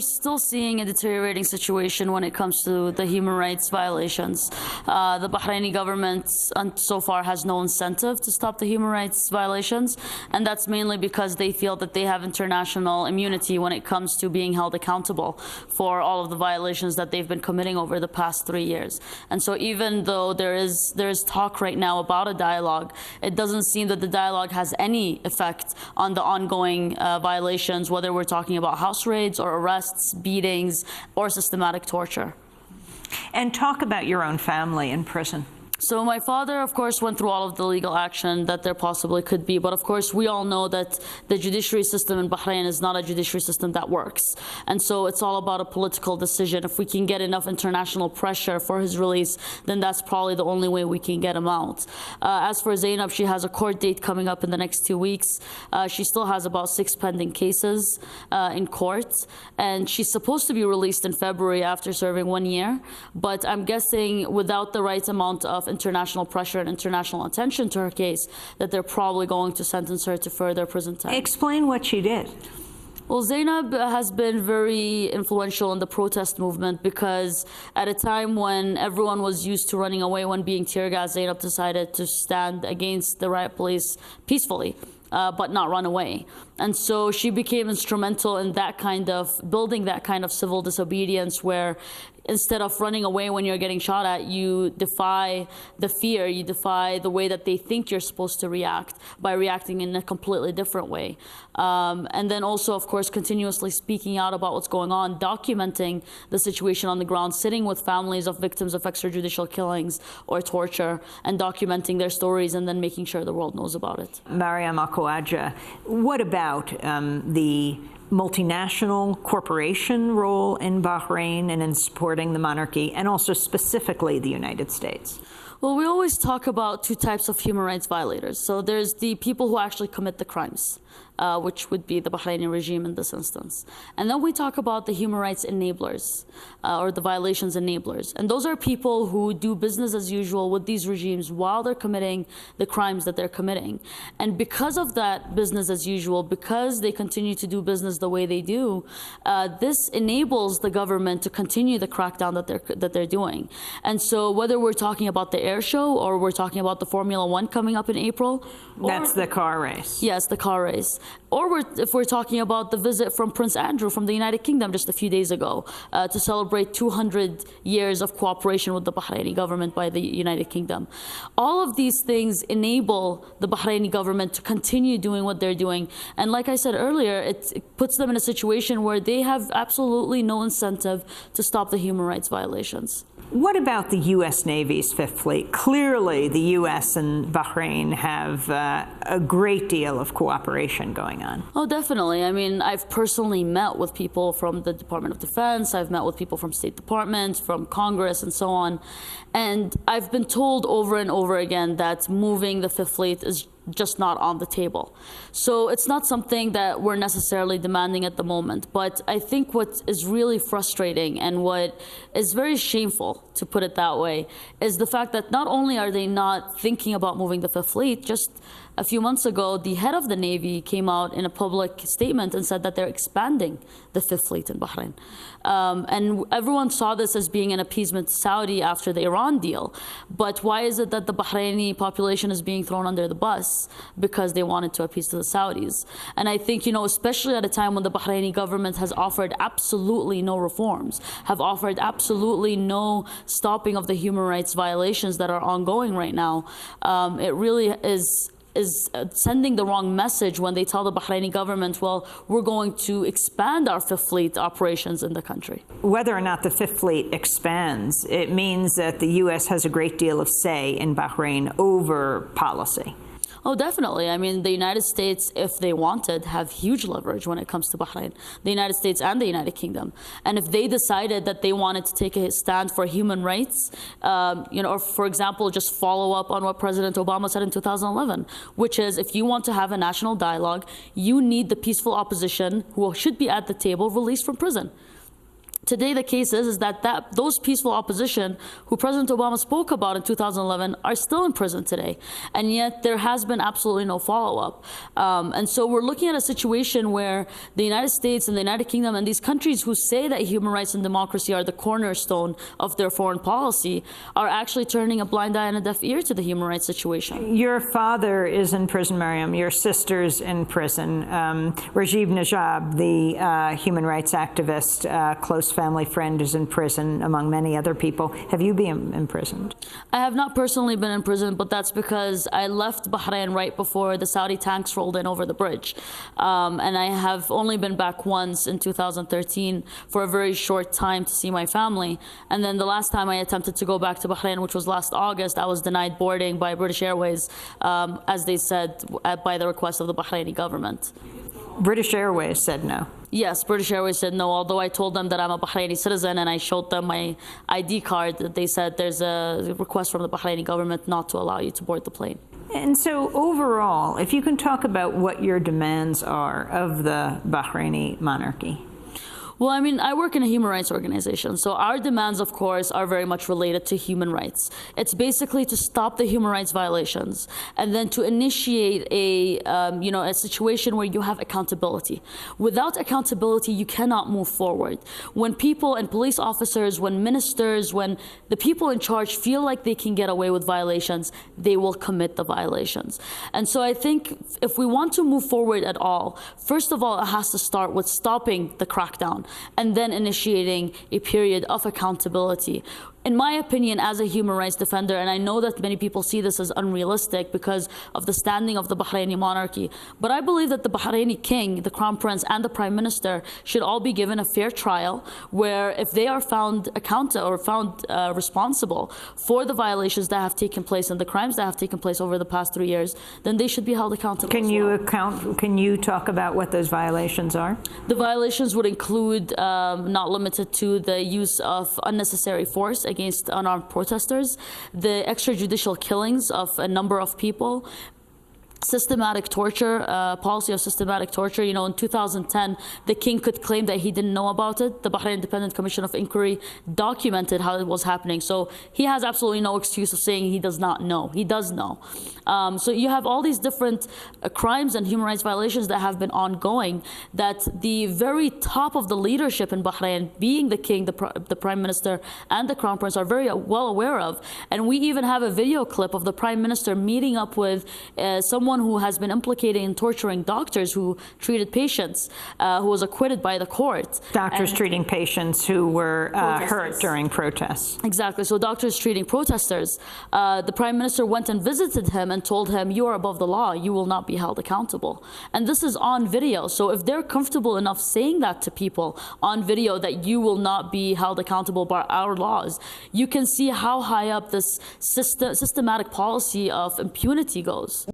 still seeing a deteriorating situation when it comes to the human rights violations. The Bahraini government so far has no incentive to stop the human rights violations, and that's mainly because they feel that they have international immunity when it comes to being held accountable for all of the violations that they've been committing over the past 3 years. And so even though there is talk right now about a dialogue, it doesn't seem that the dialogue has any effect on the ongoing violations, whether we're talking about house raids or arrests, beatings, or systematic torture. And talk about your own family in prison. So my father, of course, went through all of the legal action that there possibly could be. But of course, we all know that the judiciary system in Bahrain is not a judiciary system that works. And so it's all about a political decision. If we can get enough international pressure for his release, then that's probably the only way we can get him out. As for Zainab, she has a court date coming up in the next 2 weeks. She still has about 6 pending cases in court. And she's supposed to be released in February after serving 1 year. But I'm guessing without the right amount of international pressure and international attention to her case, that they're probably going to sentence her to further prison time. Explain what she did. Well, Zainab has been very influential in the protest movement because at a time when everyone was used to running away when being tear gassed, Zainab decided to stand against the riot police peacefully. But not run away. And so she became instrumental in that kind of building that kind of civil disobedience where instead of running away when you're getting shot at, you defy the fear, you defy the way that they think you're supposed to react by reacting in a completely different way. And then also, of course, continuously speaking out about what's going on, documenting the situation on the ground, sitting with families of victims of extrajudicial killings or torture and documenting their stories and then making sure the world knows about it. Maryam Alkhawaja, what about the multinational corporation role in Bahrain and in supporting the monarchy, and also specifically the United States? Well, we always talk about 2 types of human rights violators. So there's the people who actually commit the crimes, which would be the Bahraini regime in this instance. And then we talk about the human rights enablers, or the violations enablers. And those are people who do business as usual with these regimes while they're committing the crimes that they're committing. And because of that business as usual, because they continue to do business the way they do, this enables the government to continue the crackdown that they're doing. And so whether we're talking about the air show or we're talking about the Formula One coming up in April. That's the car race. Yes, the car race. Or if we're talking about the visit from Prince Andrew from the United Kingdom just a few days ago to celebrate 200 years of cooperation with the Bahraini government by the United Kingdom. All of these things enable the Bahraini government to continue doing what they're doing. And like I said earlier, it puts them in a situation where they have absolutely no incentive to stop the human rights violations. What about the U.S. Navy's Fifth Fleet? Clearly, the U.S. and Bahrain have a great deal of cooperation going on. Oh, definitely. I mean, I've personally met with people from the Department of Defense. I've met with people from State Department, from Congress, and so on. And I've been told over and over again that moving the Fifth Fleet is just not on the table. So it's not something that we're necessarily demanding at the moment. But I think what is really frustrating and what is very shameful, to put it that way, is the fact that not only are they not thinking about moving the Fifth Fleet, just a few months ago, the head of the Navy came out in a public statement and said that they're expanding the Fifth Fleet in Bahrain. And everyone saw this as being an appeasement to Saudi after the Iran deal. But why is it that the Bahraini population is being thrown under the bus? Because they wanted to appease to the Saudis. And I think, especially at a time when the Bahraini government has offered absolutely no reforms, have offered absolutely no stopping of the human rights violations that are ongoing right now, it really is sending the wrong message when they tell the Bahraini government, well, we're going to expand our Fifth Fleet operations in the country. Whether or not the Fifth Fleet expands, it means that the U.S. has a great deal of say in Bahrain over policy. Oh, definitely. I mean, the United States, if they wanted, have huge leverage when it comes to Bahrain, the United States and the United Kingdom. And if they decided that they wanted to take a stand for human rights, or for example, just follow up on what President Obama said in 2011, which is if you want to have a national dialogue, you need the peaceful opposition who should be at the table released from prison. Today, the case is that those peaceful opposition who President Obama spoke about in 2011 are still in prison today. And yet there has been absolutely no follow-up. And so we're looking at a situation where the United States and the United Kingdom and these countries who say that human rights and democracy are the cornerstone of their foreign policy are actually turning a blind eye and a deaf ear to the human rights situation. Your father is in prison, Mariam. Your sister's in prison. Rajiv Najab, the human rights activist, close family friend, is in prison, among many other people. Have you been imprisoned? I have not personally been in prison, but that's because I left Bahrain right before the Saudi tanks rolled in over the bridge. And I have only been back once in 2013 for a very short time to see my family. And then the last time I attempted to go back to Bahrain, which was last August, I was denied boarding by British Airways, as they said, by the request of the Bahraini government. British Airways said no. Yes, British Airways said no, although I told them that I'm a Bahraini citizen and I showed them my ID card. They said there's a request from the Bahraini government not to allow you to board the plane. And so overall, if you can talk about what your demands are of the Bahraini monarchy. Well, I mean, I work in a human rights organization, so our demands, of course, are very much related to human rights. It's basically to stop the human rights violations and then to initiate a situation where you have accountability. Without accountability, you cannot move forward. When people and police officers, when ministers, when the people in charge feel like they can get away with violations, they will commit the violations. And so I think if we want to move forward at all, first of all, it has to start with stopping the crackdown and then initiating a period of accountability. In my opinion, as a human rights defender, and I know that many people see this as unrealistic because of the standing of the Bahraini monarchy, but I believe that the Bahraini king, the crown prince, and the prime minister should all be given a fair trial where if they are found responsible for the violations that have taken place and the crimes that have taken place over the past 3 years, then they should be held accountable. Can you talk about what those violations are? The violations would include, not limited to, the use of unnecessary force against unarmed protesters, the extrajudicial killings of a number of people, systematic torture, policy of systematic torture. You know, in 2010, the king could claim that he didn't know about it. The Bahrain Independent Commission of Inquiry documented how it was happening. So he has absolutely no excuse of saying he does not know. He does know. So you have all these different crimes and human rights violations that have been ongoing that the very top of the leadership in Bahrain, being the king, the prime minister, and the crown prince, are very well aware of. And we even have a video clip of the prime minister meeting up with someone who has been implicated in torturing doctors who treated patients, who was acquitted by the court. Doctors treating patients who were hurt during protests. Exactly. So doctors treating protesters. The prime minister went and visited him and told him, "You are above the law. You will not be held accountable." And this is on video. So if they're comfortable enough saying that to people on video, that you will not be held accountable by our laws, you can see how high up this systematic policy of impunity goes.